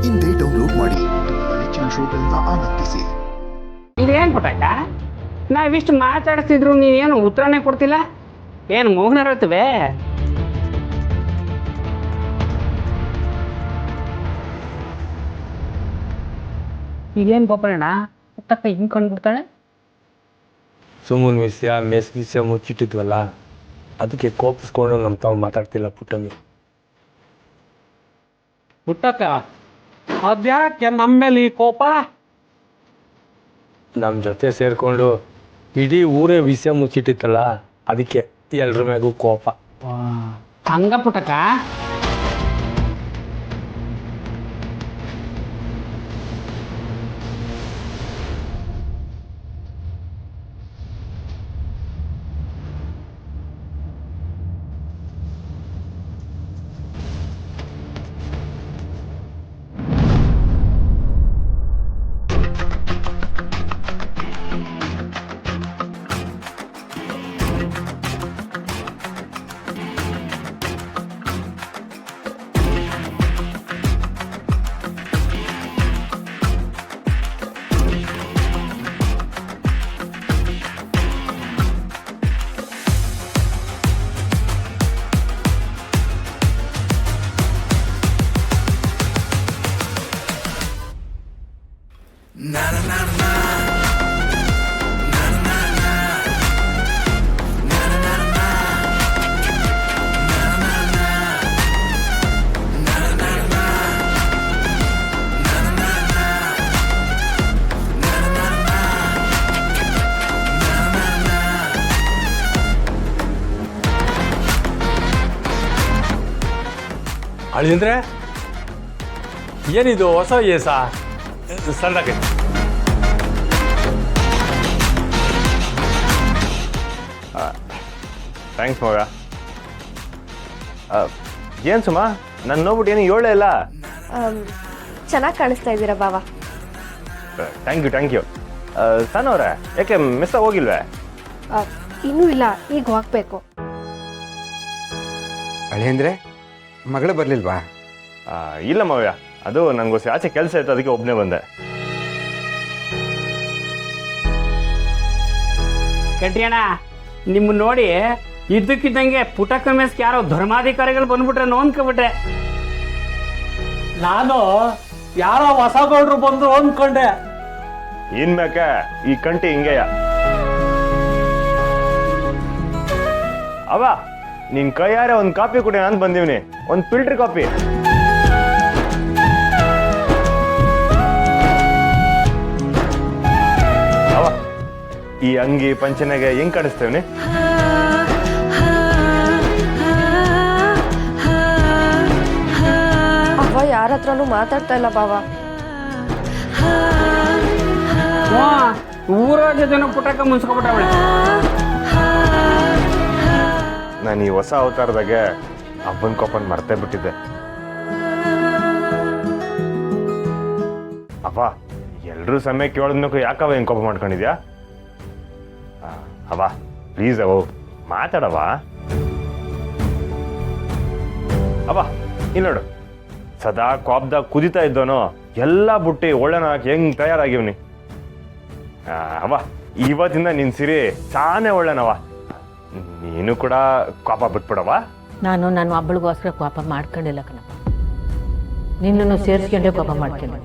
ಇಂದೇ ಡೌನ್ಲೋಡ್ ಮಾಡಿ ನೆಚ್ಚಿನ ಶೋಗಳನ್ನ ಆನಂದಿಸಿ. ಇದೇನು ಗೊತ್ತಾಯ್ತಾ, ನಾವಿಷ್ಟು ಮಾತಾಡ್ತಿದ್ರು ನೀನೇನು ಉತ್ತರನೇ ಕೊಡ್ತಿಲ್ಲ. ಏನು ಮೌನ ಇರ್ತವೆ? ಈಗೇನು ಗೋಪಾಲಣ್ಣ ಪುಟ್ಟಕ್ಕ ಹಿಂಗೆ ಕಂಡುಬಿಡ್ತಾಳೆ? ಸುಮ್ಮನೆ ವಿಷಯ ಮುಚ್ಚಿಟ್ಟಿದ್ವಲ್ಲ, ಅದಕ್ಕೆ ಕೋಪಿಸ್ಕೊಂಡು ನಮ್ಮ ತಾವು ಮಾತಾಡ್ತಿಲ್ಲ ಪುಟ್ಟಮ್ಮಿ. ಪುಟ್ಟಕ್ಕ ಅದ್ಯಾಕೆ ನಮ್ಮ ಮೇಲೆ ಈ ಕೋಪ? ನಮ್ಮ ಜೊತೆ ಸೇರಿಕೊಂಡು ಇಡೀ ಊರೇ ವಿಷಯ ಮುಚ್ಚಿಟ್ಟಿತ್ತಲ್ಲ, ಅದಕ್ಕೆ ಎಲ್ರ ಮ್ಯಾಗೂ ಕೋಪ. ಹಂಗ ಪುಟ್ಟಕ್ಕ? ಅಳಿಂದ್ರೆ ಏನಿದು ಹೊಸ ಏಸ ಸಣ್ಣಗೆ? ಥ್ಯಾಂಕ್ಸ್ ಮಗ. ಏನು ಸುಮ, ನಾನು ನೋಡ್ಬಿಟ್ಟು ಏನು ಹೇಳೇ ಇಲ್ಲ. ಚೆನ್ನಾಗಿ ಕಾಣಿಸ್ತಾ ಇದ್ದೀರಾ ಬಾವ. Thank you. ಸಣ್ಣವ್ರೆ, ಯಾಕೆ ಮಿಸ್ ಹೋಗಿಲ್ವೇ? ಇನ್ನೂ ಇಲ್ಲ, ಈಗ ಹೋಗ್ಬೇಕು. ಅಳಿಯಂದ್ರೆ ಮಗಳು ಬರ್ಲಿಲ್ವಾ? ಇಲ್ಲ ಮವ್ಯ, ಅದು ನಂಗೋಸಿ ಆಚೆ ಕೆಲಸ ಇತ್ತು, ಅದಕ್ಕೆ ಒಬ್ಬನೇ ಬಂದೆ. ಕಟ್ರಿಯಣ್ಣ, ನಿಮ್ಮ ನೋಡಿ ಇದ್ದಕ್ಕಿದ್ದಂಗೆ ಪುಟಕ್ಕ ಮೇಸ್ಗೆ ಯಾರೋ ಧರ್ಮಾಧಿಕಾರಿಗಳು ಬಂದ್ಬಿಟ್ರೆ ನೋಂದ್ಕೊಬಿಟ್ಟೆ. ನಾನು ಯಾರೋ ಹೊಸಗೌಡ್ರು ಬಂದ್ರು ಅಂದ್ಕೊಂಡೆ. ಇನ್ಮ್ಯಾಕೆ ಈ ಕಂಟಿ ಹಿಂಗೆಯ? ಅವ ನಿನ್ ಕೈಯಾರೆ ಒಂದು ಕಾಪಿ ಕೊಡಿ, ನಾನು ಬಂದೀವ್ನಿ, ಒಂದು ಫಿಲ್ಟರ್ ಕಾಪಿ. ಅವ ಈ ಅಂಗಿ ಪಂಚನೆಗೆ ಹೆಂಗ್ ಕಾಣಿಸ್ತೇವ್ನಿ? ಅವ ಯಾರ ಹತ್ರನೂ ಮಾತಾಡ್ತಾ ಇಲ್ಲ ಬಾವ. ಊರ ಜೊತೆ ಪುಟಕ್ಕ ಮುನ್ಸ್ಕೊಬಿಟ್ಟವಳೆ. ನಾನು ಈ ಹೊಸ ಅವತಾರದಾಗೆ ಅಪ್ಪನ ಕೋಪನ್ ಮರ್ತೇ ಬಿಟ್ಟಿದ್ದೆ. ಅಪ್ಪ ಎಲ್ರೂ ಸಮಯ ಕೇಳಿದ್ನಕ್ಕೂ ಯಾಕವ ಹೆಂಗ್ ಕೋಪ ಮಾಡ್ಕೊಂಡಿದ್ಯಾ? ಅವ ಪ್ಲೀಸ್ ಅವ ಮಾತಾಡವ. ಅವ ಇಲ್ಲಿ ನೋಡು, ಸದಾ ಕೋಪದಾಗ ಕುದಿತಾ ಇದ್ದವನು ಎಲ್ಲ ಬುಟ್ಟಿ ಒಳ್ಳೆನ ಹಾಕಿ ಹೆಂಗ್ ತಯಾರಾಗಿವ್ನಿ. ಅವ ಇವತ್ತಿಂದ ನಿನ್ ಸಿರಿ ಚಾನೆ ಒಳ್ಳೆನವ. ನೀನು ಕೂಡ ಕೋಪ ಬಿಟ್ಬಿಡವ. ನಾನು ಒಬ್ಬಳಿಗೋಸ್ಕರ ಕೋಪ ಮಾಡ್ಕೊಂಡಿಲ್ಲ ಕಣಪ್ಪ, ನಿನ್ನನ್ನು ಸೇರಿಸ್ಕೊಂಡೇ ಕೋಪ ಮಾಡ್ತೀನಿ.